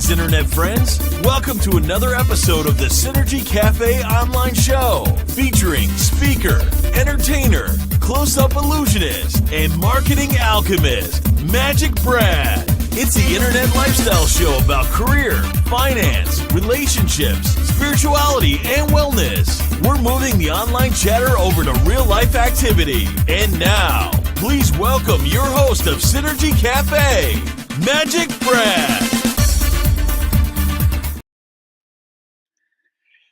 Greetings, Internet friends. Welcome to another episode of the Synergy Cafe online show, featuring speaker, entertainer, close-up illusionist, and marketing alchemist, Magic Brad. It's the Internet lifestyle show about career, finance, relationships, spirituality, and wellness. We're moving the online chatter over to real-life activity. And now, please welcome your host of Synergy Cafe, Magic Brad.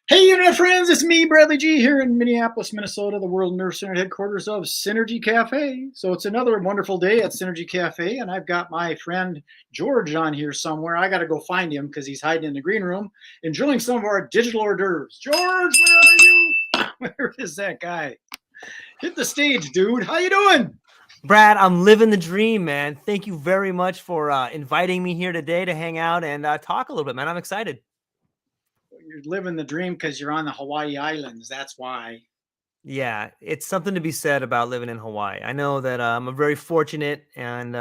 Hey, Internet friends, it's me, Bradley G, here in Minneapolis, Minnesota, the World Nerve Center headquarters of Synergy Cafe. So it's another wonderful day at Synergy Cafe, and I've got my friend George on here somewhere. I got to go find him because he's hiding in the green room, enjoying some of our digital hors d'oeuvres. George, where are you? Where is that guy? Hit the stage, dude. How you doing? Brad, I'm living the dream, man. Thank you very much for inviting me here today to hang out and talk a little bit, man. I'm excited. You're living the dream because you're on the Hawaii Islands. That's why. Yeah, it's something to be said about living in Hawaii. I know that I'm very fortunate, and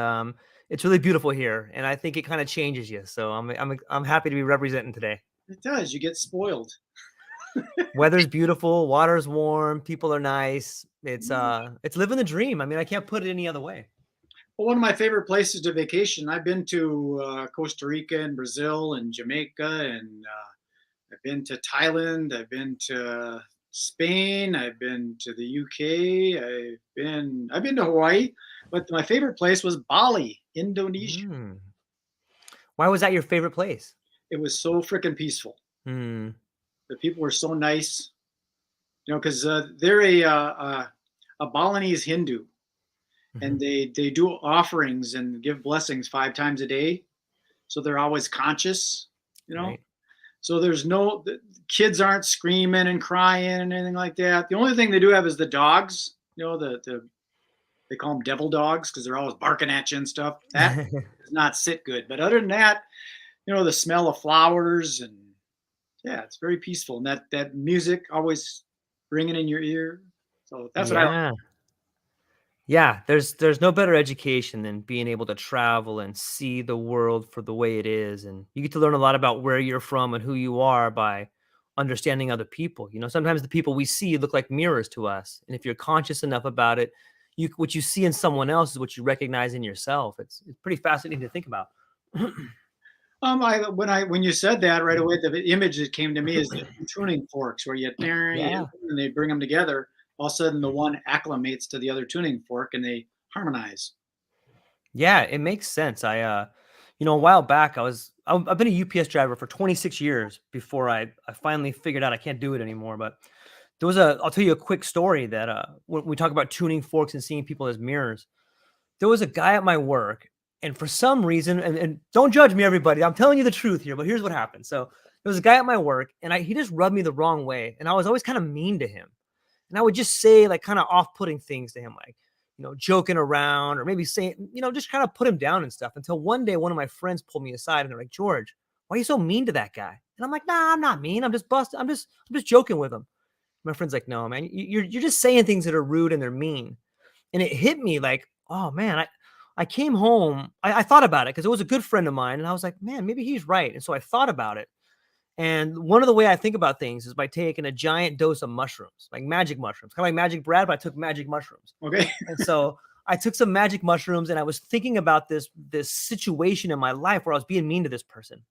it's really beautiful here, and I think it kind of changes you. So I'm happy to be representing today. It does. You get spoiled. Weather's beautiful, water's warm, people are nice. It's living the dream. I mean, I can't put it any other way. Well, one of my favorite places to vacation. I've been to Costa Rica and Brazil and Jamaica, and I've been to Thailand. I've been to Spain. I've been to the UK. I've been to Hawaii, but my favorite place was Bali, Indonesia. Why was that your favorite place? It was so freaking peaceful. The people were so nice, you know, because they're a Balinese Hindu, and they do offerings and give blessings 5 times a day, so they're always conscious, you know. Right. So the kids aren't screaming and crying and anything like that. The only thing they do have is the dogs, you know, they call them devil dogs because they're always barking at you and stuff. That does not sit good. But other than that, you know, the smell of flowers and yeah, it's very peaceful. And that music always ringing in your ear. So that's what I like. Yeah, there's no better education than being able to travel and see the world for the way it is. And you get to learn a lot about where you're from and who you are by understanding other people. You know, sometimes the people we see look like mirrors to us. And if you're conscious enough about it, what you see in someone else is what you recognize in yourself. It's pretty fascinating to think about. When you said that right away, the image that came to me is the tuning forks where you and they bring them together. All of a sudden, the one acclimates to the other tuning fork and they harmonize. Yeah, it makes sense. A while back, I've been a UPS driver for 26 years before I finally figured out I can't do it anymore. But I'll tell you a quick story that when we talk about tuning forks and seeing people as mirrors, there was a guy at my work, and for some reason, and don't judge me, everybody, I'm telling you the truth here, but here's what happened. So there was a guy at my work, and he just rubbed me the wrong way, and I was always kind of mean to him. And I would just say like kind of off-putting things to him, like, you know, joking around or maybe saying, you know, just kind of put him down and stuff, until one day one of my friends pulled me aside and they're like, "George, why are you so mean to that guy?" And I'm like, "Nah, I'm not mean. I'm just busting. I'm just joking with him." My friend's like, "No, man, you're just saying things that are rude and they're mean." And it hit me like, oh man, I came home. I thought about it because it was a good friend of mine. And I was like, man, maybe he's right. And so I thought about it. And one of the way I think about things is by taking a giant dose of mushrooms, like magic mushrooms, kind of like Magic Brad, but I took magic mushrooms. Okay. And so I took some magic mushrooms and I was thinking about this situation in my life where I was being mean to this person.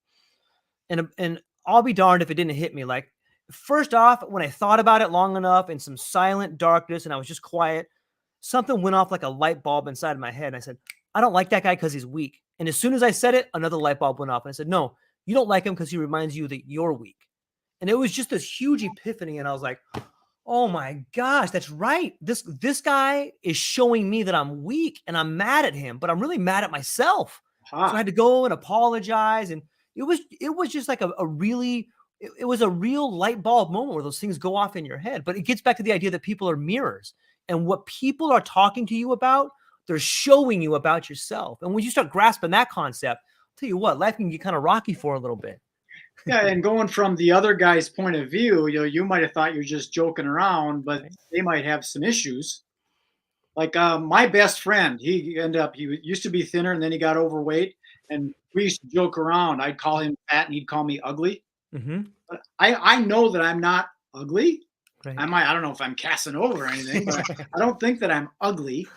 And I'll be darned if it didn't hit me. Like, first off, when I thought about it long enough in some silent darkness and I was just quiet, something went off like a light bulb inside of my head. And I said, I don't like that guy because he's weak. And as soon as I said it, another light bulb went off. And I said, no, you don't like him because he reminds you that you're weak. And it was just this huge epiphany. And I was like, oh my gosh, that's right. This guy is showing me that I'm weak and I'm mad at him, but I'm really mad at myself. So I had to go and apologize. And it was just like a real light bulb moment where those things go off in your head. But it gets back to the idea that people are mirrors, and what people are talking to you about, they're showing you about yourself. And when you start grasping that concept, I'll tell you what, life can get kind of rocky for a little bit. Yeah, and going from the other guy's point of view, you might have thought you're just joking around, but they might have some issues. Like my best friend, he used to be thinner and then he got overweight, And we used to joke around. I'd call him fat and he'd call me ugly. Mm-hmm. But I know that I'm not ugly. Right. I don't know if I'm Casanova or anything, but I don't think that I'm ugly.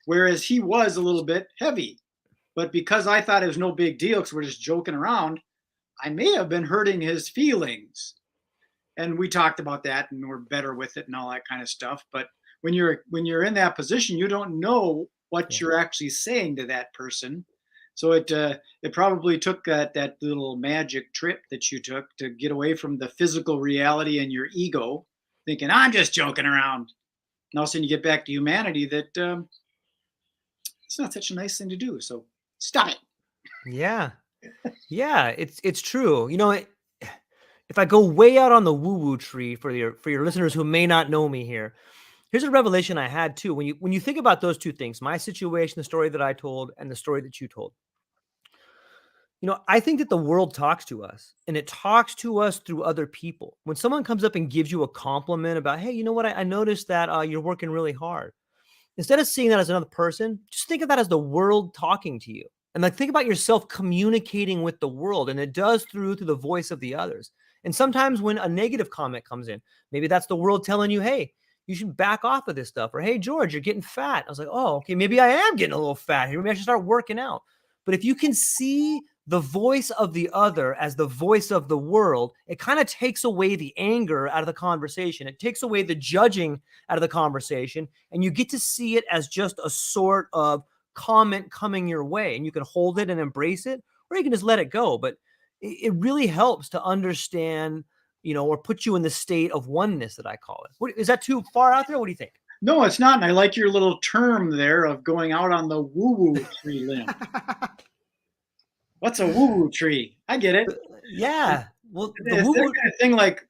Whereas he was a little bit heavy. But because I thought it was no big deal because we're just joking around, I may have been hurting his feelings. And we talked about that and we're better with it and all that kind of stuff. But when you're in that position, you don't know what you're actually saying to that person. So it probably took that little magic trip that you took to get away from the physical reality and your ego, thinking I'm just joking around. And all of a sudden you get back to humanity that it's not such a nice thing to do. So stop it. Yeah. Yeah, it's true. If I go way out on the woo-woo tree for your listeners who may not know me here, here's a revelation I had too. When you think about those two things, my situation, the story that I told, and the story that you told, I think that the world talks to us, and it talks to us through other people. When someone comes up and gives you a compliment about, hey, you know what? I noticed that you're working really hard. Instead of seeing that as another person, just think of that as the world talking to you. And like, think about yourself communicating with the world, and it does through the voice of the others. And sometimes when a negative comment comes in, maybe that's the world telling you, hey, you should back off of this stuff. Or, hey, George, you're getting fat. I was like, oh, okay, maybe I am getting a little fat here. Maybe I should start working out. But if you can see the voice of the other as the voice of the world, it kind of takes away the anger out of the conversation. It takes away the judging out of the conversation. And you get to see it as just a sort of comment coming your way. And you can hold it and embrace it, or you can just let it go. But it really helps to understand, or put you in the state of oneness that I call it. Is that too far out there? What do you think? No, it's not. And I like your little term there of going out on the woo-woo tree limb. What's a woo-woo tree? I get it. Yeah. Well, the woo-woo kind of thing, like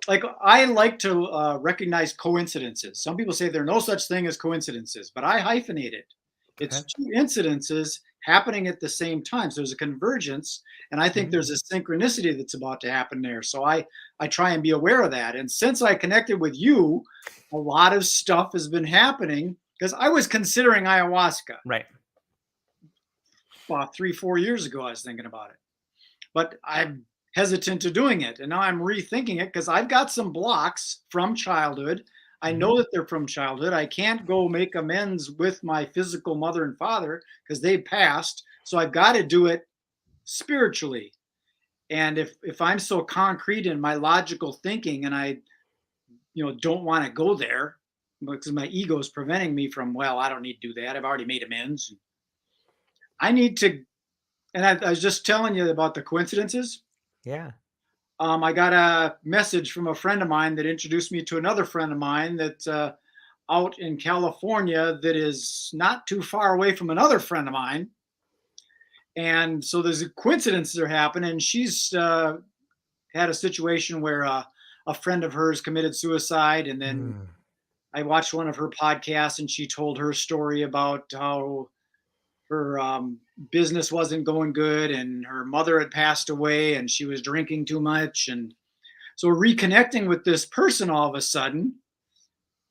I like to recognize coincidences. Some people say there's no such thing as coincidences, but I hyphenate it. It's two incidences happening at the same time. So there's a convergence, and I think there's a synchronicity that's about to happen there. So I try and be aware of that. And since I connected with you, a lot of stuff has been happening because I was considering ayahuasca. Right. About 3-4 years ago, I was thinking about it, but I'm hesitant to doing it. And now I'm rethinking it because I've got some blocks from childhood. I know that they're from childhood. I can't go make amends with my physical mother and father because they passed. So I've got to do it spiritually. And if I'm so concrete in my logical thinking and I, don't want to go there because my ego is preventing me from, well, I don't need to do that. I've already made amends. I need to, and I was just telling you about the coincidences. Yeah. I got a message from a friend of mine that introduced me to another friend of mine that's out in California that is not too far away from another friend of mine. And so there's coincidences are happening. She's had a situation where a friend of hers committed suicide. And then I watched one of her podcasts and she told her story about how her business wasn't going good and her mother had passed away and she was drinking too much. And so reconnecting with this person all of a sudden,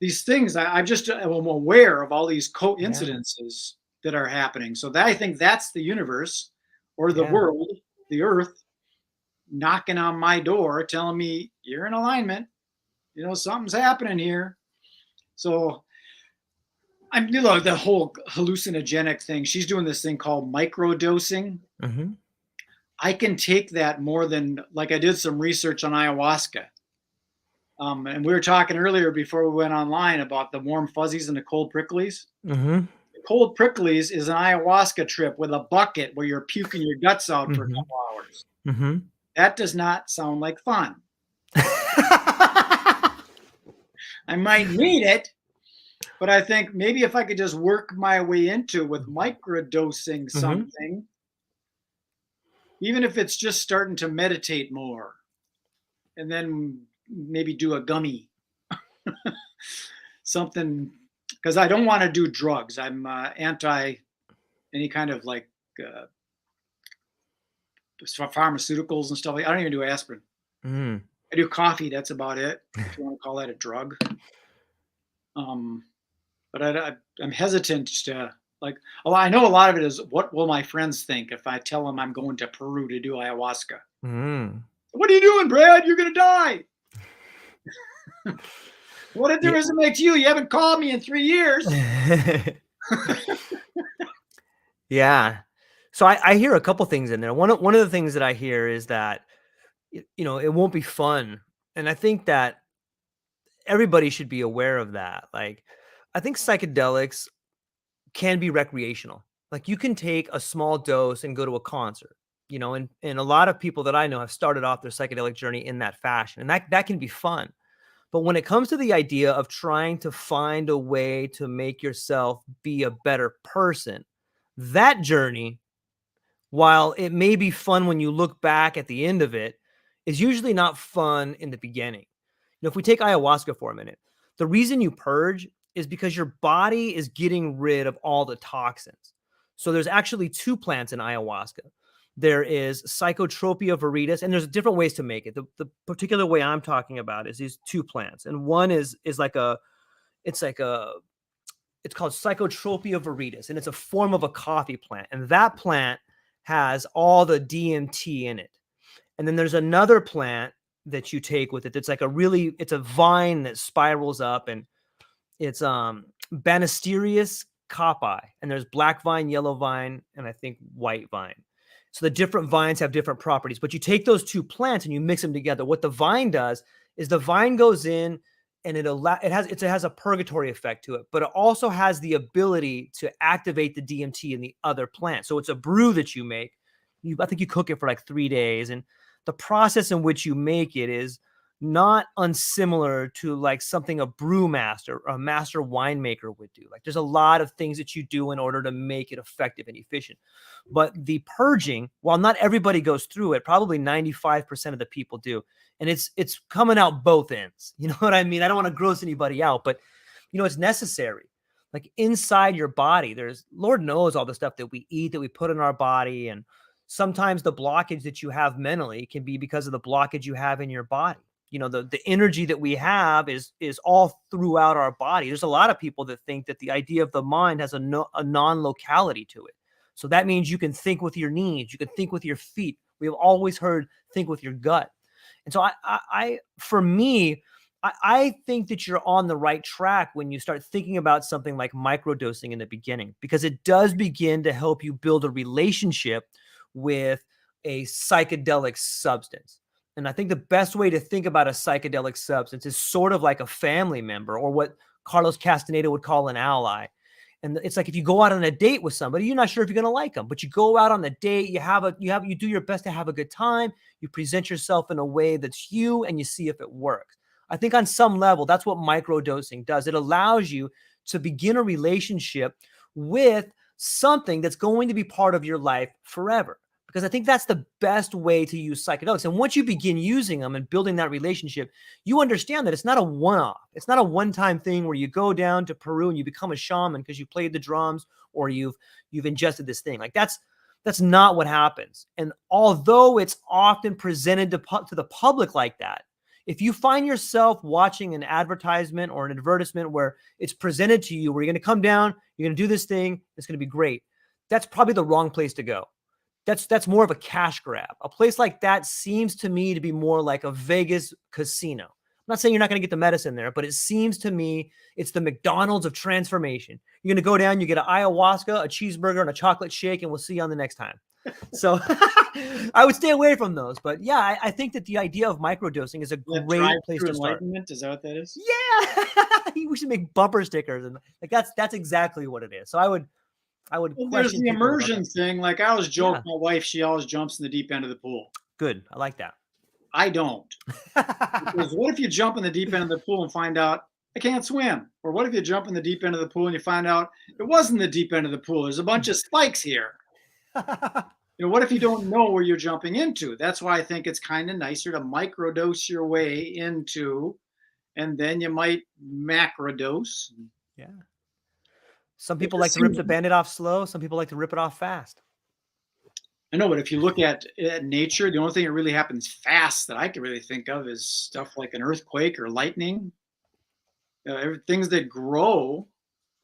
these things, I'm aware of all these coincidences that are happening. So I think that's the universe or the world, the earth, knocking on my door, telling me you're in alignment, something's happening here. So I'm the whole hallucinogenic thing. She's doing this thing called microdosing. I can take that more than, like, I did some research on ayahuasca. And we were talking earlier before we went online about the warm fuzzies and the cold pricklies. The cold pricklies is an ayahuasca trip with a bucket where you're puking your guts out for a couple hours. That does not sound like fun. I might need it. But I think maybe if I could just work my way into with microdosing something, even if it's just starting to meditate more, and then maybe do a gummy, something, because I don't want to do drugs. I'm anti any kind of like pharmaceuticals and stuff. I don't even do aspirin. I do coffee. That's about it. If you want to call that a drug. But I'm hesitant to like, oh, I know a lot of it is what will my friends think if I tell them I'm going to Peru to do ayahuasca? What are you doing, Brad? You're gonna die. What a difference it makes you? You haven't called me in 3 years. Yeah. So I hear a couple things in there. One of the things that I hear is that, you know, it won't be fun. And I think that everybody should be aware of that. Like, I think psychedelics can be recreational. Like, you can take a small dose and go to a concert, you know, and a lot of people that I know have started off their psychedelic journey in that fashion. And that can be fun. But when it comes to the idea of trying to find a way to make yourself be a better person, that journey, while it may be fun when you look back at the end of it, is usually not fun in the beginning. You know, if we take ayahuasca for a minute, the reason you purge is because your body is getting rid of all the toxins. So there's actually 2 plants in ayahuasca. There is Psychotropia viridis, and there's different ways to make it. The particular way I'm talking about is these 2 plants, and one is like a, it's called Psychotropia viridis, and it's a form of a coffee plant, and that plant has all the DMT in it. And then there's another plant that you take with it that's like it's a vine that spirals up, and it's Banisterius coppi, and there's black vine, yellow vine, and I think white vine. So the different vines have different properties, but you take those 2 plants and you mix them together. What the vine does is the vine goes in and it has a purgatory effect to it, but it also has the ability to activate the DMT in the other plant. So it's a brew that you make. I think you cook it for like 3 days, and the process in which you make it is not unsimilar to like something a brewmaster or a master winemaker would do. Like, there's a lot of things that you do in order to make it effective and efficient. But the purging, while not everybody goes through it, probably 95% of the people do. And it's coming out both ends. You know what I mean? I don't want to gross anybody out, but you know, it's necessary. Like, inside your body, there's, Lord knows, all the stuff that we eat, that we put in our body. And sometimes the blockage that you have mentally can be because of the blockage you have in your body. You know, the energy that we have is all throughout our body. There's a lot of people that think that the idea of the mind has a non-locality to it. So that means you can think with your knees, you can think with your feet. We have always heard think with your gut. And so for me, I think that you're on the right track when you start thinking about something like microdosing in the beginning, because it does begin to help you build a relationship with a psychedelic substance. And I think the best way to think about a psychedelic substance is sort of like a family member, or what Carlos Castaneda would call an ally. And it's like, if you go out on a date with somebody, you're not sure if you're going to like them, but you go out on the date, you do your best to have a good time. You present yourself in a way that's you, and you see if it works. I think on some level, that's what microdosing does. It allows you to begin a relationship with something that's going to be part of your life forever. Because I think that's the best way to use psychedelics. And once you begin using them and building that relationship, you understand that it's not a one-off. It's not a one-time thing where you go down to Peru and you become a shaman because you played the drums or you've ingested this thing. Like, that's not what happens. And although it's often presented to the public like that, if you find yourself watching an advertisement or an advertisement where it's presented to you, where you're going to come down, you're going to do this thing, it's going to be great, that's probably the wrong place to go. That's more of a cash grab. A place like that seems to me to be more like a Vegas casino. I'm not saying you're not going to get the medicine there, but it seems to me it's the McDonald's of transformation. You're going to go down, you get an ayahuasca, a cheeseburger, and a chocolate shake, and we'll see you on the next time. So I would stay away from those. But yeah, I think that the idea of microdosing is a great place to start. Is that what that is? Yeah. We should make bumper stickers. And like, that's exactly what it is. So I would well, there's the immersion thing. Like, I always joke, my wife, she always jumps in the deep end of the pool. Good. I like that. I don't. Because what if you jump in the deep end of the pool and find out I can't swim? Or what if you jump in the deep end of the pool and you find out it wasn't the deep end of the pool? There's a bunch of spikes here. You know, what if you don't know where you're jumping into? That's why I think it's kind of nicer to microdose your way into, and then you might macrodose. Yeah. Some people like to rip the Band-Aid off slow. Some people like to rip it off fast. I know, but if you look at nature, the only thing that really happens fast that I can really think of is stuff like an earthquake or lightning. Things that grow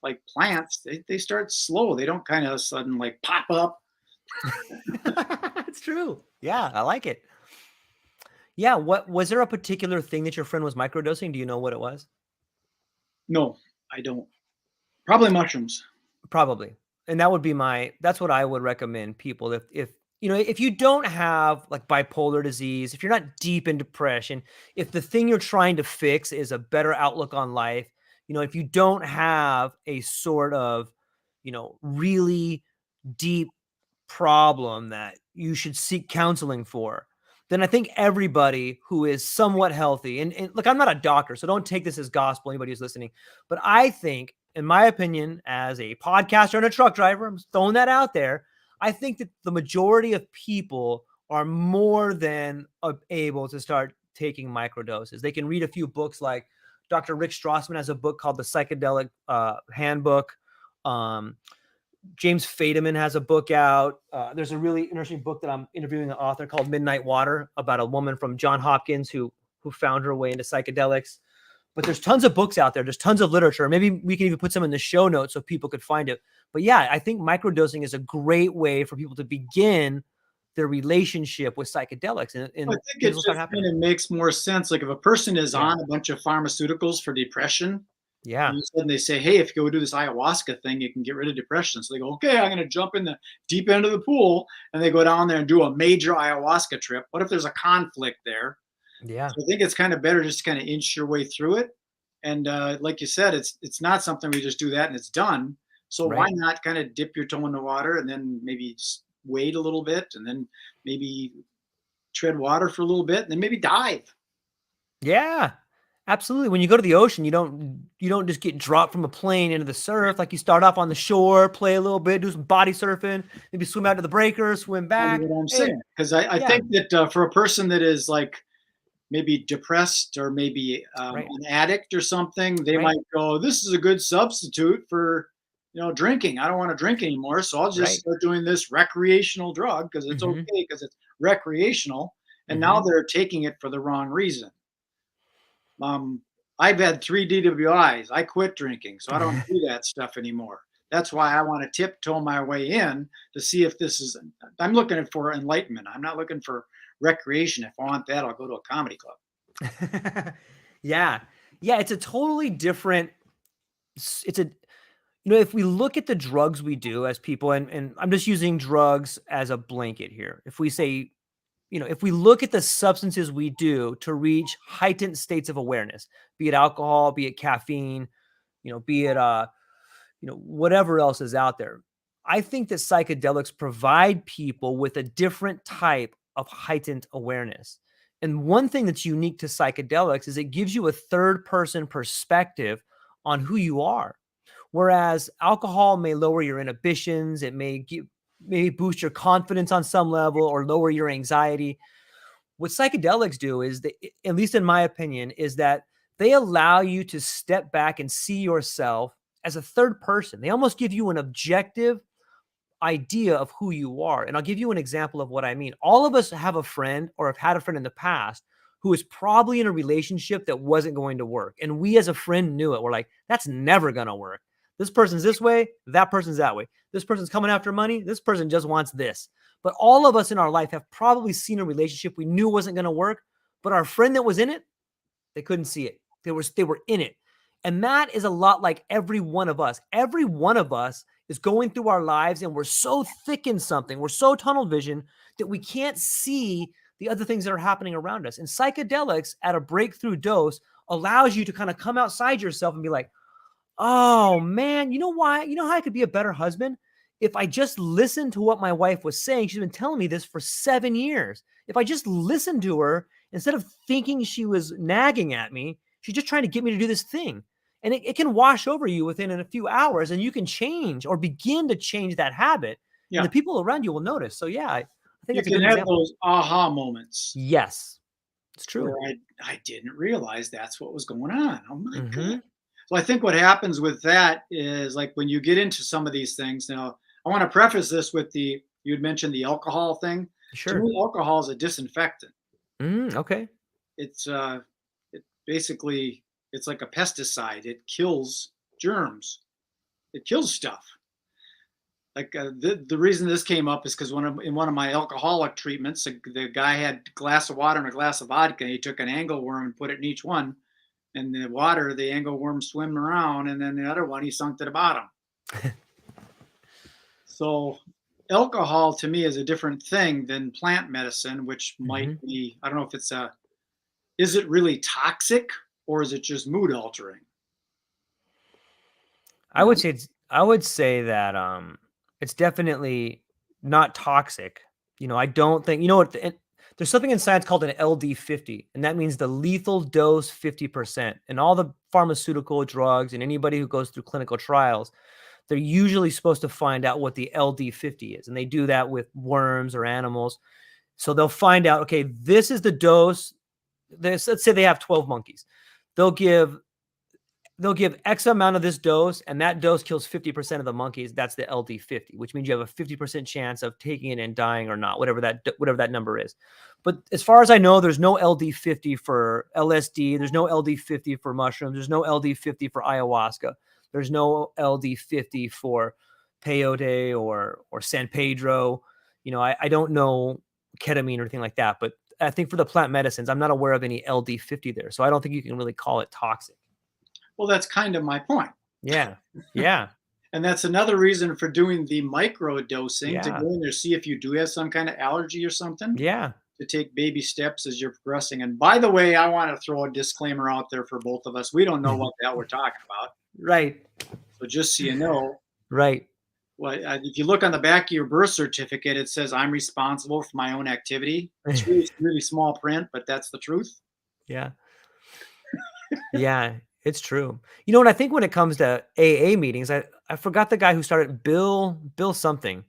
like plants, they start slow. They don't kind of sudden like pop up. It's true. Yeah, I like it. Yeah, what was there a particular thing that your friend was microdosing? Do you know what it was? No, I don't. Probably mushrooms. Probably. And that's what I would recommend people if if you don't have like bipolar disease, if you're not deep in depression, if the thing you're trying to fix is a better outlook on life, if you don't have a sort of, really deep problem that you should seek counseling for, then I think everybody who is somewhat healthy, and look, I'm not a doctor, so don't take this as gospel, anybody who's listening, but I think, in my opinion, as a podcaster and a truck driver, I'm throwing that out there, I think that the majority of people are more than able to start taking microdoses. They can read a few books, like Dr. Rick Strassman has a book called The Psychedelic Handbook. James Fadiman has a book out. There's a really interesting book that I'm interviewing an author called Midnight Water, about a woman from Johns Hopkins who found her way into psychedelics. But there's tons of books out there. There's tons of literature. Maybe we can even put some in the show notes so people could find it. But yeah, I think microdosing is a great way for people to begin their relationship with psychedelics. And I think it just kind of makes more sense. Like if a person is on a bunch of pharmaceuticals for depression, and they say, hey, if you go do this ayahuasca thing, you can get rid of depression. So they go, okay, I'm going to jump in the deep end of the pool. And they go down there and do a major ayahuasca trip. What if there's a conflict there? Yeah. So I think it's kind of better just to kind of inch your way through it. And like you said, it's not something we just do that and it's done. So why not kind of dip your toe in the water and then maybe wait a little bit and then maybe tread water for a little bit and then maybe dive. Yeah. Absolutely. When you go to the ocean, you don't just get dropped from a plane into the surf. Like you start off on the shore, play a little bit, do some body surfing, maybe swim out to the breakers, swim back. That's what I'm saying. Because I think that for a person that is like maybe depressed or maybe an addict or something, they might go, this is a good substitute for, drinking. I don't want to drink anymore. So I'll just start doing this recreational drug because it's okay because it's recreational. And now they're taking it for the wrong reason. I've had 3 DWIs. I quit drinking, so I don't do that stuff anymore. That's why I want to tiptoe my way in to see if this is, I'm looking for enlightenment. I'm not looking for recreation. If I want that, I'll go to a comedy club. Yeah. It's a totally different, if we look at the drugs we do as people, and I'm just using drugs as a blanket here. If we say, if we look at the substances we do to reach heightened states of awareness, be it alcohol, be it caffeine, be it, whatever else is out there, I think that psychedelics provide people with a different type of heightened awareness. And one thing that's unique to psychedelics is it gives you a third person perspective on who you are. Whereas alcohol may lower your inhibitions, it may boost your confidence on some level or lower your anxiety. What psychedelics do is, at least in my opinion, is that they allow you to step back and see yourself as a third person. They almost give you an objective idea of who you are. And I'll give you an example of what I mean. All of us have a friend or have had a friend in the past who is probably in a relationship that wasn't going to work. And we as a friend knew it. We're like, that's never going to work. This person's this way, that person's that way. This person's coming after money. This person just wants this. But all of us in our life have probably seen a relationship we knew wasn't going to work, but our friend that was in it, they couldn't see it. They were in it. And that is a lot like every one of us. Every one of us is going through our lives and we're so thick in something. We're so tunnel vision that we can't see the other things that are happening around us. And psychedelics at a breakthrough dose allows you to kind of come outside yourself and be like, oh man, you know why? You know how I could be a better husband? If I just listened to what my wife was saying. She's been telling me this for 7 years. If I just listened to her, instead of thinking she was nagging at me, she's just trying to get me to do this thing. And it can wash over you within a few hours, and you can change or begin to change that habit. Yeah. And the people around you will notice. So yeah, I think you can have those aha moments. Yes, it's true. I didn't realize that's what was going on. Oh my God. So I think what happens with that is, like, when you get into some of these things. Now, I want to preface this with you had mentioned the alcohol thing. Sure. To me, alcohol is a disinfectant. Okay. It's basically, it's like a pesticide. It kills germs. it kills stuff. Like the reason this came up is because in one of my alcoholic treatments, the guy had a glass of water and a glass of vodka. And he took an angleworm and put it in each one, and the water, the angleworm swim around, and then the other one he sunk to the bottom. So alcohol to me is a different thing than plant medicine, which might be, I don't know if it's is it really toxic or is it just mood altering? I would say that it's definitely not toxic. I don't think, what, there's something in science called an LD50, and that means the lethal dose 50%. And all the pharmaceutical drugs and anybody who goes through clinical trials, they're usually supposed to find out what the LD50 is. And they do that with worms or animals. So they'll find out, okay, this is the dose. Let's say they have 12 monkeys. They'll give X amount of this dose, and that dose kills 50% of the monkeys. That's the LD50, which means you have a 50% chance of taking it and dying or not, whatever that number is. But as far as I know, there's no LD50 for LSD. There's no LD50 for mushrooms. There's no LD50 for ayahuasca. There's no LD50 for peyote or San Pedro. I don't know ketamine or anything like that, but I think for the plant medicines, I'm not aware of any LD50 there. So I don't think you can really call it toxic. Well, that's kind of my point. Yeah. And that's another reason for doing the micro dosing, to go in there, see if you do have some kind of allergy or something. Yeah. To take baby steps as you're progressing. And by the way, I want to throw a disclaimer out there for both of us. We don't know what the hell we're talking about. Right. So just so you know. Right. Well, if you look on the back of your birth certificate, it says I'm responsible for my own activity. It's really small print, but that's the truth. Yeah. Yeah, it's true. What I think when it comes to AA meetings, I forgot the guy who started, Bill something,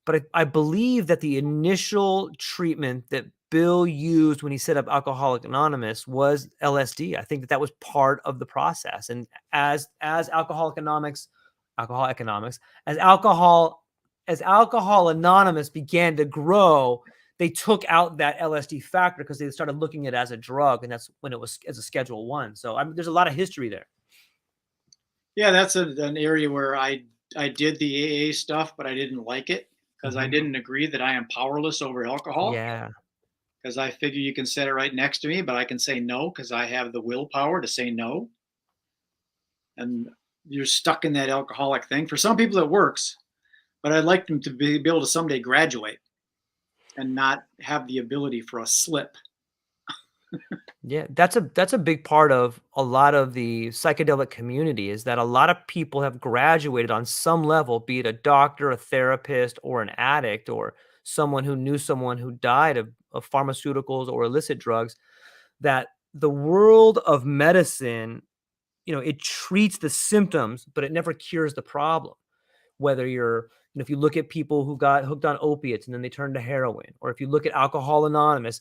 but I believe that the initial treatment that Bill used when he set up Alcoholics Anonymous was LSD. I think that was part of the process. And as Alcohol Anonymous began to grow, they took out that LSD factor because they started looking at it as a drug, and that's when it was as a Schedule 1. So there's a lot of history there. Yeah, that's an area where I did the AA stuff, but I didn't like it because I didn't agree that I am powerless over alcohol. Yeah. Because I figure you can set it right next to me, but I can say no because I have the willpower to say no. And you're stuck in that alcoholic thing. For some people, it works, but I'd like them to be able to someday graduate and not have the ability for a slip. Yeah, that's a big part of a lot of the psychedelic community, is that a lot of people have graduated on some level, be it a doctor, a therapist, or an addict, or someone who knew someone who died of pharmaceuticals or illicit drugs, that the world of medicine, it treats the symptoms, but it never cures the problem. Whether if you look at people who got hooked on opiates and then they turned to heroin, or if you look at Alcohol Anonymous,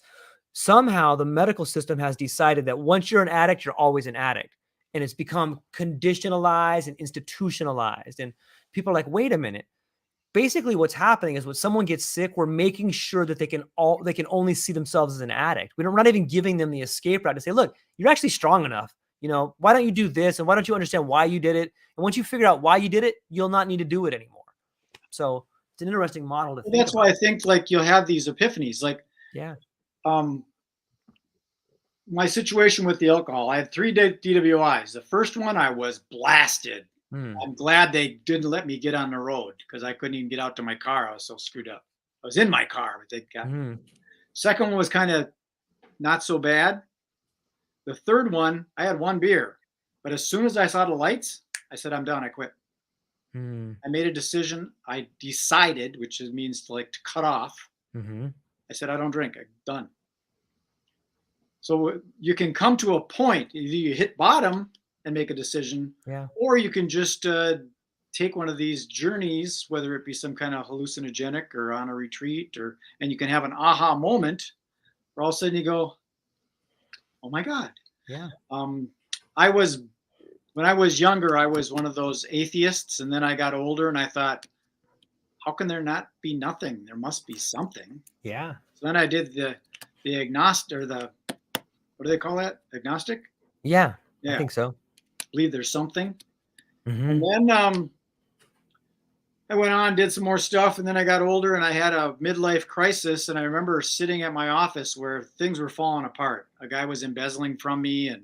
somehow the medical system has decided that once you're an addict, you're always an addict. And it's become conditionalized and institutionalized. And people are like, wait a minute. Basically, what's happening is when someone gets sick, we're making sure that they can only see themselves as an addict. We're not even giving them the escape route to say, look, you're actually strong enough. Why don't you do this? And why don't you understand why you did it? And once you figure out why you did it, you'll not need to do it anymore. So it's an interesting model to think That's about. why I think you'll have these epiphanies. Yeah. My situation with the alcohol, I had 3 DWIs. The first one, I was blasted. I'm glad they didn't let me get on the road because I couldn't even get out to my car. I was so screwed up. I was in my car, but they got me. Second one was kind of not so bad. The third one, I had 1 beer, but as soon as I saw the lights, I said, I'm done. I quit. I made a decision. I decided, which means to cut off. I said, I don't drink. I'm done. So you can come to a point, either you hit bottom and make a decision, or you can just take one of these journeys, whether it be some kind of hallucinogenic or on a retreat, and you can have an aha moment where all of a sudden you go, oh my God. Yeah. When I was younger, I was one of those atheists, and then I got older and I thought, how can there not be nothing? There must be something. Yeah. So then I did the agnostic, or what do they call that? Agnostic? Yeah. I think so. Believe there's something. And then I went on, did some more stuff, and then I got older and I had a midlife crisis. And I remember sitting at my office where things were falling apart. A guy was embezzling from me, and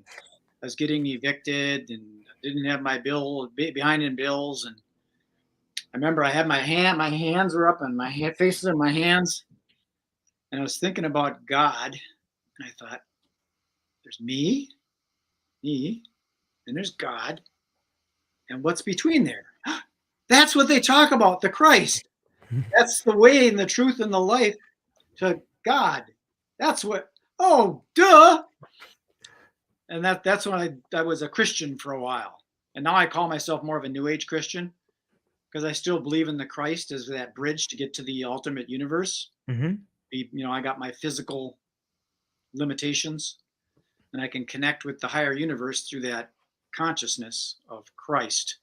I was getting evicted and didn't have my behind in bills. And I remember I had my hands were up and my faces in my hands. And I was thinking about God. And I thought, there's me, and there's God. And what's between there? That's what they talk about, the Christ. That's the way and the truth and the life to God. That's what, oh, duh. And that's when I was a Christian for a while. And now I call myself more of a New Age Christian because I still believe in the Christ as that bridge to get to the ultimate universe. I got my physical limitations, and I can connect with the higher universe through that consciousness of Christ.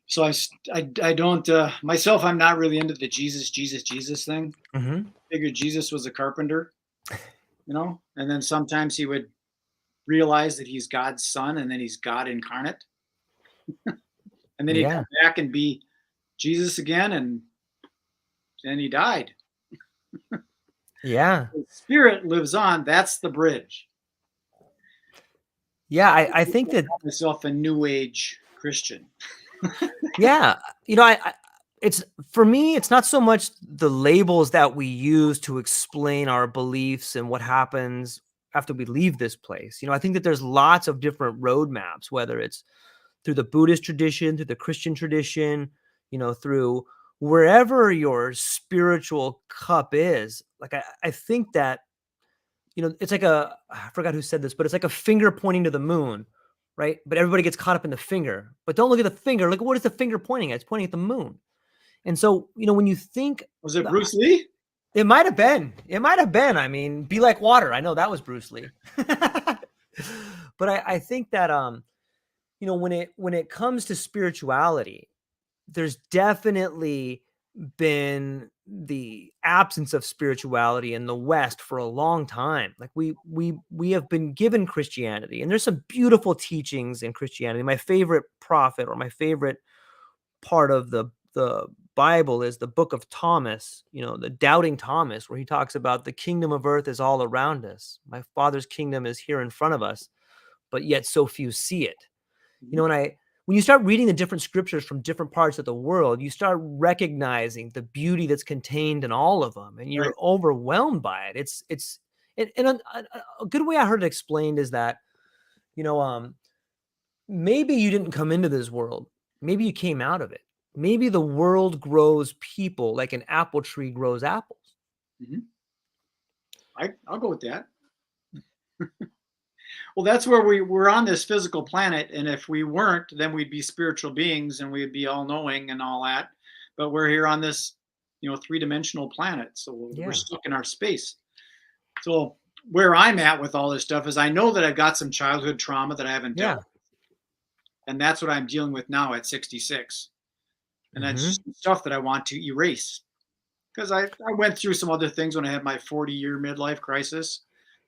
So I don't myself. I'm not really into the Jesus thing. Figured Jesus was a carpenter, and then sometimes he would realize that he's God's son, and then he's God incarnate, and then he'd come back and be Jesus again, and then he died. Yeah, the spirit lives on. That's the bridge. Yeah, I think that myself a New Age Christian. Yeah, it's for me, it's not so much the labels that we use to explain our beliefs and what happens after we leave this place. I think that there's lots of different roadmaps, whether it's through the Buddhist tradition, through the Christian tradition, through wherever your spiritual cup is. Like, I think that, it's like I forgot who said this, but it's like a finger pointing to the moon, right? But everybody gets caught up in the finger. But don't look at the finger. Look at what is the finger pointing at? It's pointing at the moon. And so, when you think... Was it Bruce Lee? It might have been. I mean, be like water. I know that was Bruce Lee. But I think that, when it comes to spirituality, there's definitely been the absence of spirituality in the West for a long time. Like we have been given Christianity, and there's some beautiful teachings in Christianity. My favorite prophet, or my favorite part of the Bible, is the book of Thomas, the doubting Thomas, where he talks about the kingdom of earth is all around us. My Father's kingdom is here in front of us, but yet so few see it. When you start reading the different scriptures from different parts of the world, you start recognizing the beauty that's contained in all of them, and you're overwhelmed by it. It's a good way I heard it explained is that, maybe you didn't come into this world. Maybe you came out of it. Maybe the world grows people like an apple tree grows apples. I'll go with that. Well, that's where we're on this physical planet, and if we weren't, then we'd be spiritual beings and we'd be all-knowing and all that. But we're here on this, three-dimensional planet, so we're stuck in our space. So where I'm at with all this stuff is I know that I've got some childhood trauma that I haven't dealt with, and that's what I'm dealing with now at 66. And that's just stuff that I want to erase, because I went through some other things when I had my 40-year midlife crisis.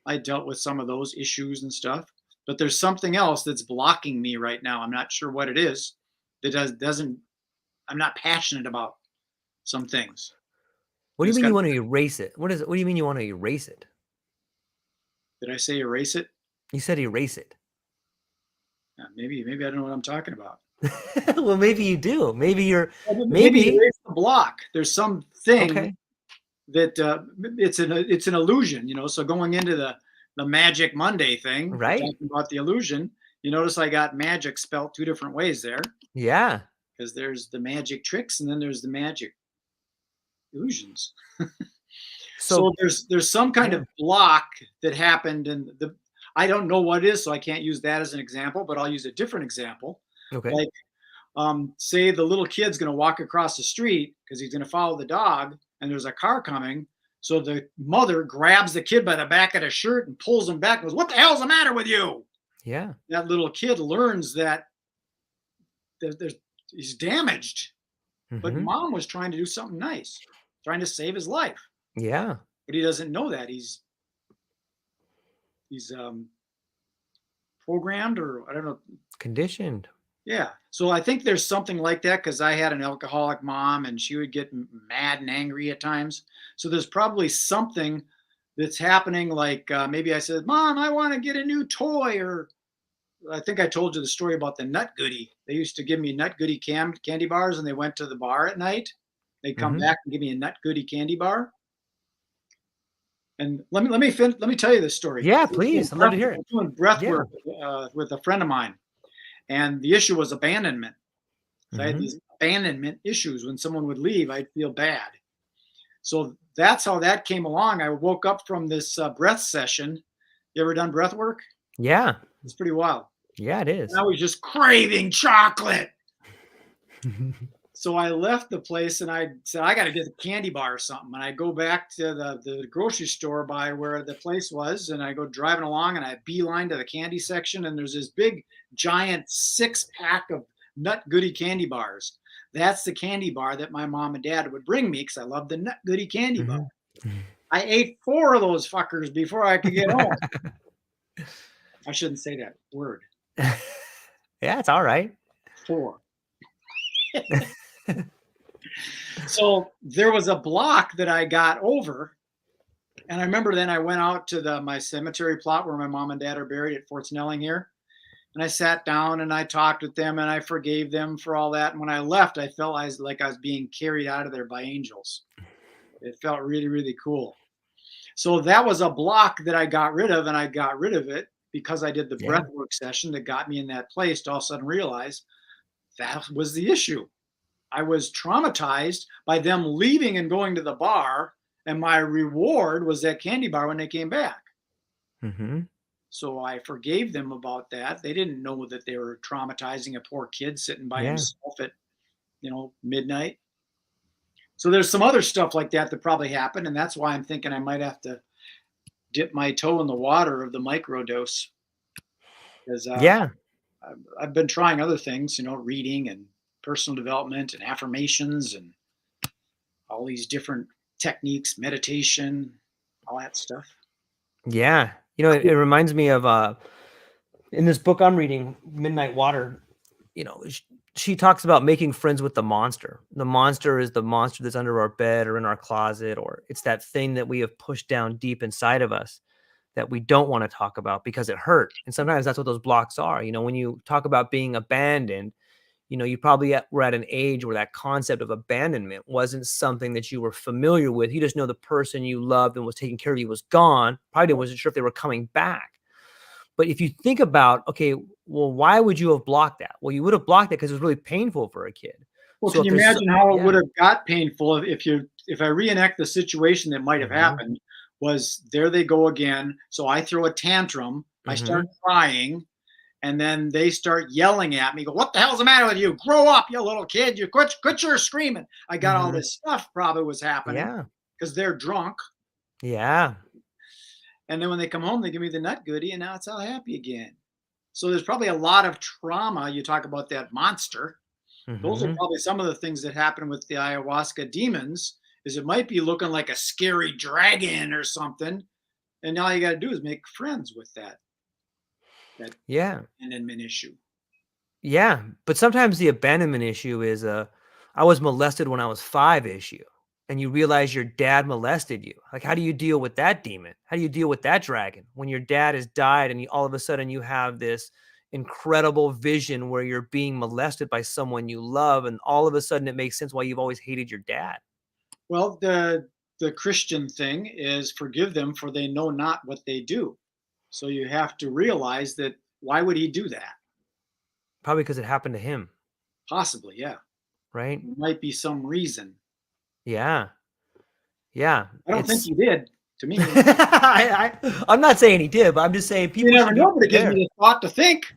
I dealt with some of those issues and stuff, but there's something else that's blocking me right now. I'm not sure what it is. I'm not passionate about some things. What do you mean you want to erase it? What do you mean you want to erase it? Did I say erase it? You said erase it. Maybe I don't know what I'm talking about. Well, maybe you do. Maybe erase the block. There's something that it's an illusion, so going into the Magic Monday thing, right? Talking about the illusion, you notice I got magic spelled two different ways there. Yeah, because there's the magic tricks and then there's the magic illusions. So there's some kind of block that happened, and I don't know what it is, so I can't use that as an example, but I'll use a different example. Okay. Like, say the little kid's going to walk across the street because he's going to follow the dog, and there's a car coming. So the mother grabs the kid by the back of the shirt and pulls him back and goes, "What the hell's the matter with you?" Yeah. That little kid learns that he's damaged. But mom was trying to do something nice, trying to save his life. Yeah. But he doesn't know that. He's programmed, or I don't know. Conditioned. Yeah. So I think there's something like that because I had an alcoholic mom and she would get mad and angry at times. So there's probably something that's happening. Like maybe I said, Mom, I want to get a new toy. Or I think I told you the story about the Nut Goody. They used to give me Nut Goody candy bars and they went to the bar at night. They'd come back and give me a Nut Goody candy bar. And let me tell you this story. Yeah, please. I'd love to hear it. I was doing breath Yeah. work with a friend of mine. And the issue was abandonment. So I had these abandonment issues. When someone would leave, I'd feel bad. So that's how that came along. I woke up from this breath session. You ever done breath work? Yeah. It's pretty wild. Yeah, it is. And I was just craving chocolate. So I left the place and I said, I got to get a candy bar or something. And I go back to the grocery store by where the place was. And I go driving along and I beeline to the candy section. And there's this big, giant 6-pack of Nut Goody candy bars. That's the candy bar that my mom and dad would bring me because I love the Nut Goody candy bar. I ate 4 of those fuckers before I could get home. I shouldn't say that word. Yeah, it's all right. 4. So there was a block that I got over. And I remember then I went out to my cemetery plot where my mom and dad are buried at Fort Snelling here. And I sat down and I talked with them and I forgave them for all that. And when I left, I felt like I was being carried out of there by angels. It felt really, really cool. So that was a block that I got rid of, and I got rid of it because I did the breath work session that got me in that place to all of a sudden realize that was the issue. I was traumatized by them leaving and going to the bar, and my reward was that candy bar when they came back. So I forgave them about that. They didn't know that they were traumatizing a poor kid sitting by himself at, midnight. So there's some other stuff like that probably happened, and that's why I'm thinking I might have to dip my toe in the water of the microdose. Because I've been trying other things, reading and personal development and affirmations and all these different techniques, meditation, all that stuff. Yeah. It reminds me of in this book I'm reading, Midnight Water, she talks about making friends with the monster. The monster is the monster that's under our bed or in our closet, or it's that thing that we have pushed down deep inside of us that we don't want to talk about because it hurt. And sometimes that's what those blocks are. When you talk about being abandoned, you probably were at an age where that concept of abandonment wasn't something that you were familiar with. You just know the person you loved and was taking care of you was gone. Probably wasn't sure if they were coming back. But if you think about, okay, well, why would you have blocked that? Well, you would have blocked it because it was really painful for a kid. Well, so can you imagine how it would have got painful if I reenact the situation that might have happened? Was there they go again? So I throw a tantrum, I start crying, and then they start yelling at me. Go, what the hell's the matter with you? Grow up, you little kid! You quit your screaming. I got all this stuff probably was happening because they're drunk. Yeah. And then when they come home, they give me the Nut Goody, and now it's all happy again. So there's probably a lot of trauma. You talk about that monster. Those are probably some of the things that happen with the ayahuasca demons, is it might be looking like a scary dragon or something. And all you got to do is make friends with that abandonment issue. Yeah. But sometimes the abandonment issue is I was molested when I was 5 issue. And you realize your dad molested you. Like, how do you deal with that demon? How do you deal with that dragon when your dad has died and all of a sudden you have this incredible vision where you're being molested by someone you love, and all of a sudden it makes sense why you've always hated your dad? Well, the Christian thing is forgive them, for they know not what they do. So you have to realize that why would he do that? Probably because it happened to him. Possibly, yeah. Right? There might be some reason. Yeah. Yeah. I don't think he did, to me. I'm not saying he did, but I'm just saying people. You never know, but it gives me the thought to think.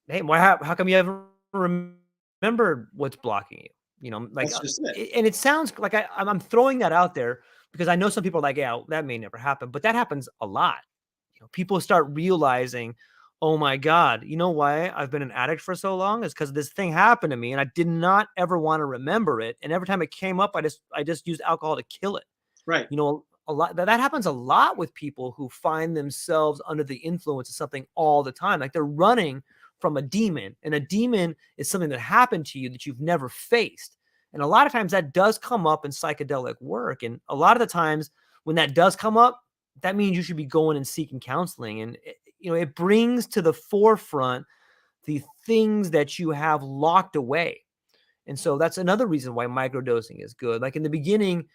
Hey, how come you haven't remembered what's blocking you? That's just it. And it sounds like I'm throwing that out there because I know some people are like, yeah, that may never happen, but that happens a lot. People start realizing, oh my God, you know why I've been an addict for so long? Is because this thing happened to me and I did not ever want to remember it. And every time it came up, I just used alcohol to kill it. Right. A lot that happens a lot with people who find themselves under the influence of something all the time. Like they're running from a demon, and a demon is something that happened to you that you've never faced. And a lot of times that does come up in psychedelic work. And a lot of the times when that does come up, that means you should be going and seeking counseling. And, it brings to the forefront the things that you have locked away. And so that's another reason why microdosing is good. Like in the beginning,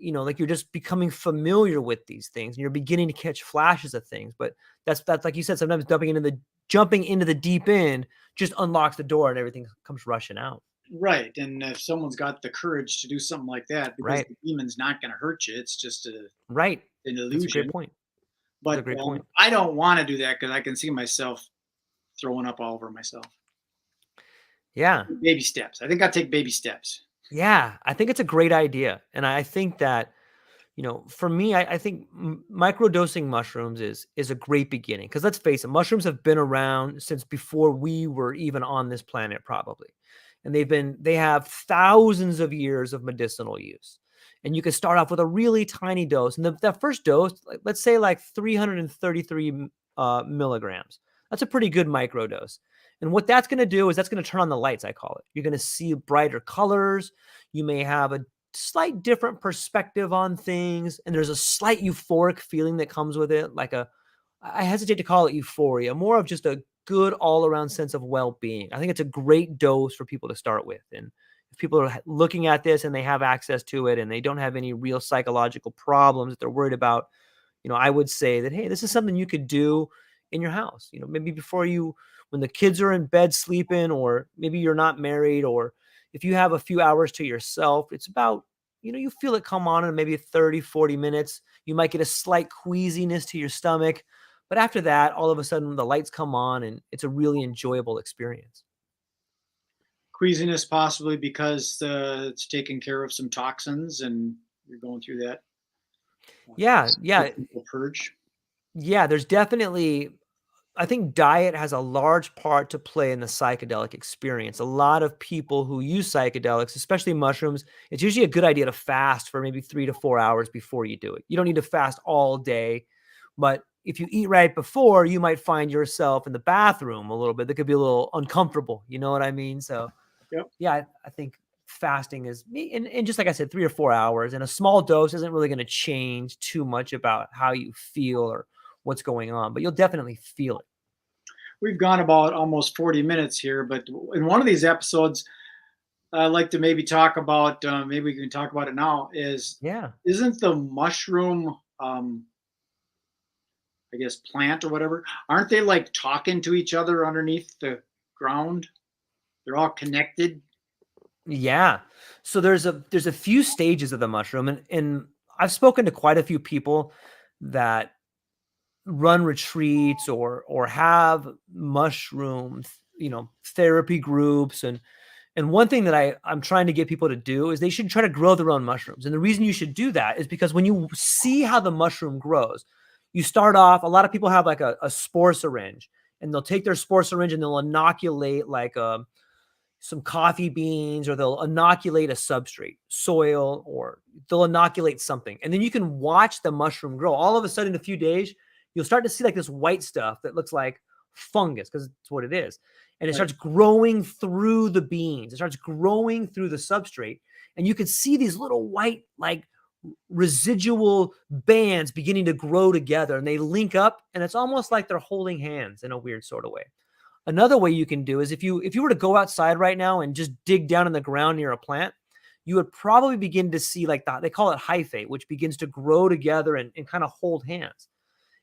like you're just becoming familiar with these things and you're beginning to catch flashes of things. But that's like you said, sometimes jumping into the deep end just unlocks the door and everything comes rushing out. Right. And if someone's got the courage to do something like that, because Right. the demon's not going to hurt you, it's just an illusion. That's a great point. But I don't want to do that because I can see myself throwing up all over myself. Yeah. Baby steps. I think I'll take baby steps. Yeah. I think it's a great idea. And I think that, for me, I think microdosing mushrooms is a great beginning, because let's face it, mushrooms have been around since before we were even on this planet, probably. And they have thousands of years of medicinal use. And you can start off with a really tiny dose. And that first dose, let's say like 333 milligrams. That's a pretty good microdose. And what that's going to do is that's going to turn on the lights, I call it. You're going to see brighter colors. You may have a slight different perspective on things. And there's a slight euphoric feeling that comes with it. I hesitate to call it euphoria, more of just a good all-around sense of well-being. I think it's a great dose for people to start with. And if people are looking at this and they have access to it and they don't have any real psychological problems that they're worried about, I would say that, hey, this is something you could do in your house. Maybe when the kids are in bed sleeping, or maybe you're not married, or if you have a few hours to yourself, it's about, you feel it come on in maybe 30, 40 minutes. You might get a slight queasiness to your stomach. But after that, all of a sudden the lights come on and it's a really enjoyable experience. Queasiness possibly because it's taking care of some toxins and you're going through that. Yeah. Purge. Yeah, there's definitely, I think diet has a large part to play in the psychedelic experience. A lot of people who use psychedelics, especially mushrooms, it's usually a good idea to fast for maybe 3 to 4 hours before you do it. You don't need to fast all day, but if you eat right before, you might find yourself in the bathroom a little bit. That could be a little uncomfortable. You know what I mean? So, yep. Yeah, I think fasting is, and just like I said, 3 or 4 hours, and a small dose isn't really going to change too much about how you feel or what's going on, but you'll definitely feel it. We've gone about almost 40 minutes here, but in one of these episodes, I'd like to maybe talk about, maybe we can talk about it now, isn't the mushroom, I guess, plant or whatever, aren't they like talking to each other underneath the ground? They're all connected. Yeah. So there's a few stages of the mushroom, and I've spoken to quite a few people that run retreats or have mushroom, therapy groups. And one thing that I'm trying to get people to do is they should try to grow their own mushrooms. And the reason you should do that is because when you see how the mushroom grows, you start off, a lot of people have like a spore syringe, and they'll take their spore syringe and they'll inoculate like some coffee beans, or they'll inoculate a substrate, soil, or they'll inoculate something. And then you can watch the mushroom grow. All of a sudden, in a few days, you'll start to see like this white stuff that looks like fungus, because it's what it is. And it starts growing through the beans. It starts growing through the substrate. And you can see these little white, like residual bands beginning to grow together, and they link up, and it's almost like they're holding hands in a weird sort of way. Another way you can do is if you were to go outside right now and just dig down in the ground near a plant, you would probably begin to see like that. They call it hyphae, which begins to grow together and kind of hold hands.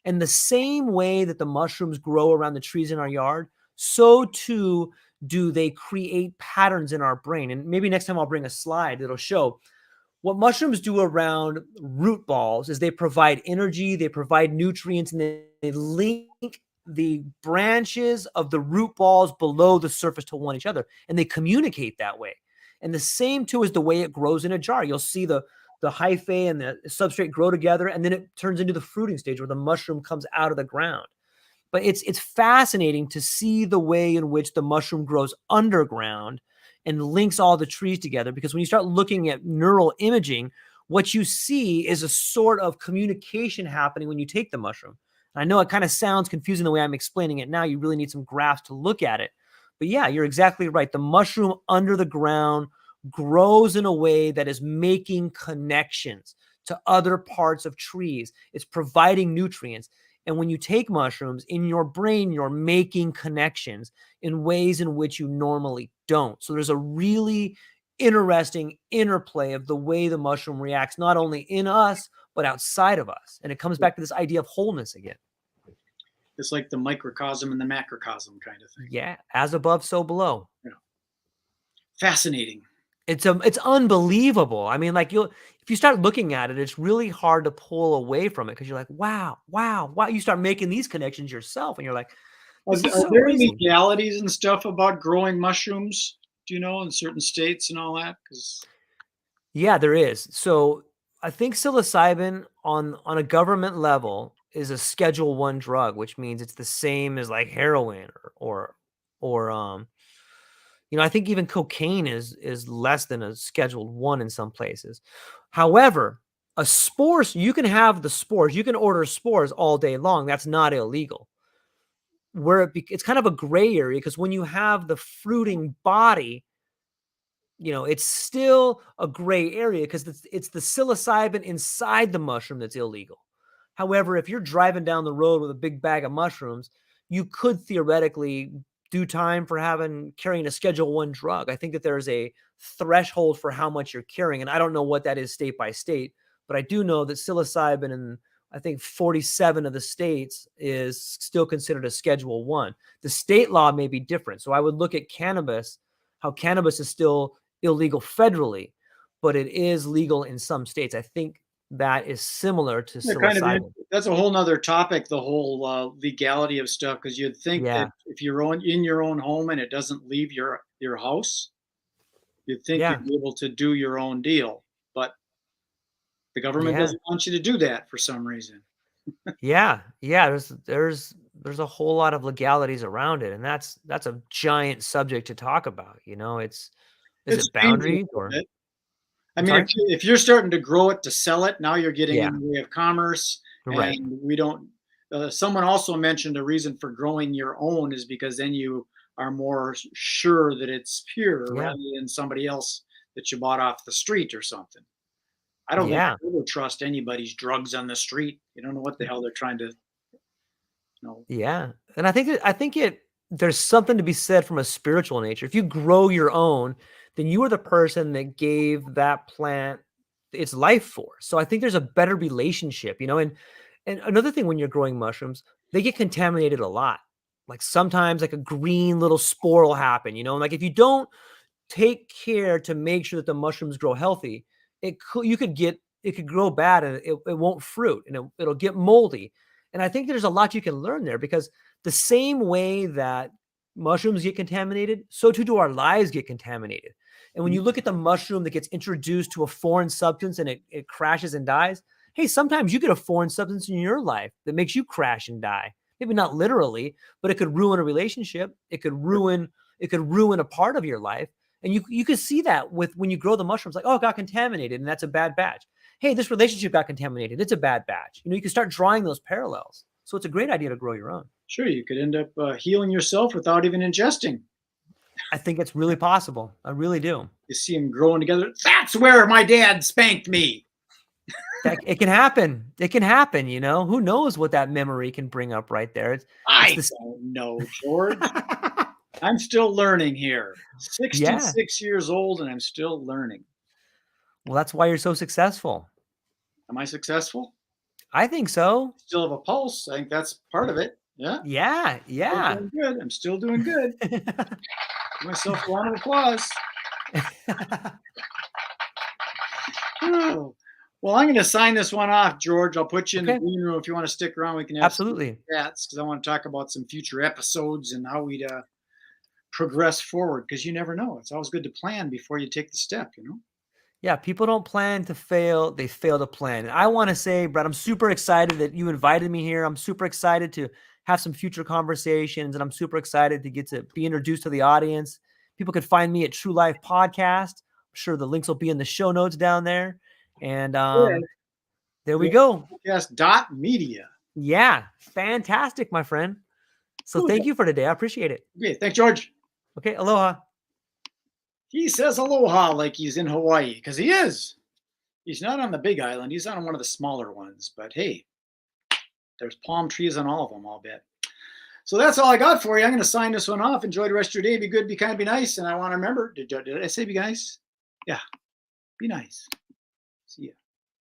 And the same way that the mushrooms grow around the trees in our yard, so too do they create patterns in our brain. And maybe next time I'll bring a slide that'll show what mushrooms do around root balls is they provide energy, they provide nutrients, and they link the branches of the root balls below the surface to one each other, and they communicate that way. And the same too is the way it grows in a jar. You'll see the hyphae and the substrate grow together, and then it turns into the fruiting stage where the mushroom comes out of the ground. But it's fascinating to see the way in which the mushroom grows underground and links all the trees together, because when you start looking at neural imaging, what you see is a sort of communication happening when you take the mushroom. I know it kind of sounds confusing the way I'm explaining it now. You really need some graphs to look at it. But yeah, you're exactly right. The mushroom under the ground grows in a way that is making connections to other parts of trees. It's providing nutrients. And when you take mushrooms in your brain, you're making connections in ways in which you normally don't. So there's a really interesting interplay of the way the mushroom reacts, not only in us, but outside of us. And it comes back to this idea of wholeness again. It's like the microcosm and the macrocosm kind of thing. Yeah. As above, so below. Yeah. Fascinating. It's unbelievable. I mean, like if you start looking at it, it's really hard to pull away from it because you're like, wow. You start making these connections yourself, and you're like, are there legalities and stuff about growing mushrooms? Do you know, in certain states and all that? Yeah, there is. So I think psilocybin on a government level is a Schedule I drug, which means it's the same as like heroin or I think even cocaine is less than a Schedule I in some places. However, you can have the spores. You can order spores all day long. That's not illegal. It's kind of a gray area because when you have the fruiting body, it's still a gray area because it's the psilocybin inside the mushroom that's illegal. However, if you're driving down the road with a big bag of mushrooms, you could theoretically do time for carrying a Schedule I drug. I think that there's a threshold for how much you're carrying, and I don't know what that is state by state, but I do know that psilocybin in I think 47 of the states is still considered a Schedule I. The state law may be different. So I would look at cannabis, how cannabis is still illegal federally, but it is legal in some states. I think that is similar to psilocybin. That's a whole nother topic, the whole legality of stuff, because you'd think that if you're in your own home and it doesn't leave your house, you'd think you'd be able to do your own deal. But the government doesn't want you to do that for some reason. Yeah. There's a whole lot of legalities around it, and that's a giant subject to talk about. Is it boundaries or? I mean, if you're starting to grow it to sell it, now you're getting in the way of commerce. Right. And we don't. Someone also mentioned a reason for growing your own is because then you are more sure that it's pure rather than somebody else that you bought off the street or something. I don't think I ever trust anybody's drugs on the street. You don't know what the hell they're trying to. Yeah, and I think there's something to be said from a spiritual nature. If you grow your own, then you are the person that gave that plant its life force. So I think there's a better relationship, and another thing when you're growing mushrooms, they get contaminated a lot. Like sometimes like a green little spore will happen, like if you don't take care to make sure that the mushrooms grow healthy, it could grow bad and it won't fruit and it'll get moldy. And I think there's a lot you can learn there because the same way that mushrooms get contaminated, so too do our lives get contaminated. And when you look at the mushroom that gets introduced to a foreign substance and it crashes and dies, hey, sometimes you get a foreign substance in your life that makes you crash and die. Maybe not literally, but it could ruin a relationship. It could ruin a part of your life. And you can see that when you grow the mushrooms, like, oh, it got contaminated and that's a bad batch. Hey, this relationship got contaminated. It's a bad batch. You can start drawing those parallels. So it's a great idea to grow your own. Sure, you could end up healing yourself without even ingesting. I think it's really possible. I really do. You see them growing together. That's where my dad spanked me. It can happen. It can happen, Who knows what that memory can bring up right there. I don't know, George. I'm still learning here. 66 years old, and I'm still learning. Well, that's why you're so successful. Am I successful? I think so. Still have a pulse. I think that's part of it. Yeah. Yeah. Still doing good. I'm still doing good. Give myself a round of applause. Oh. Well, I'm going to sign this one off, George. I'll put you in the green room if you want to stick around. We can have absolutely chats because I want to talk about some future episodes and how we'd progress forward. Because you never know. It's always good to plan before you take the step. Yeah, people don't plan to fail. They fail to plan. And I want to say, Brett, I'm super excited that you invited me here. I'm super excited to have some future conversations, and I'm super excited to get to be introduced to the audience. People could find me at True Life Podcast. I'm sure the links will be in the show notes down there. And there we go. Podcast.media. Yeah, fantastic, my friend. So Cool. thank you for today. I appreciate it. Okay, thanks, George. Okay, aloha. He says aloha like he's in Hawaii, because he is. He's not on the big island. He's on one of the smaller ones. But hey, there's palm trees on all of them, I'll bet. So that's all I got for you. I'm going to sign this one off. Enjoy the rest of your day. Be good, be kind, be nice. And I want to remember, did I say be nice? Yeah, be nice.